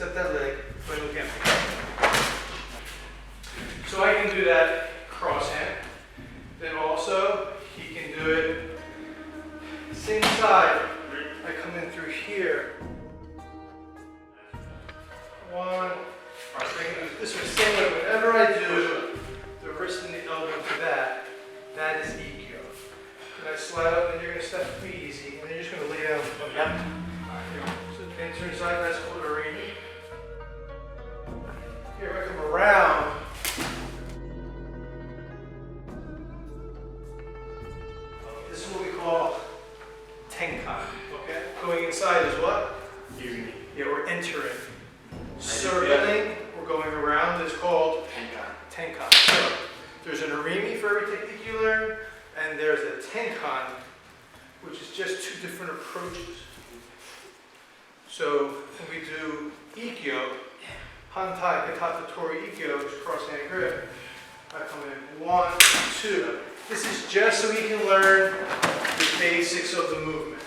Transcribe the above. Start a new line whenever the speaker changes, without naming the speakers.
step that leg, put it again. So I can do that cross hand. Then also, he can do it same side. I come in through here. One. I can do this way, same way. Whenever I do the wrist and the elbow to that, that is Ikkyo. Then I slide up, and you're going to step me easy, and then you're just going to lay down. Yep. So then turn side, that's called a ring. Here, I come around. This is what we call tenkan. Okay? Going inside is what? Yeah, we're entering. Circling, we're going around, is called tenkan. So, there's an arimi for every technique you learn, and there's a tenkan, which is just two different approaches. So, when we do Ikkyo, Hantai Katata Tori Ikkyo, which is cross hand grip, I come in 1, 2. This is just so we can learn the basics of the movement.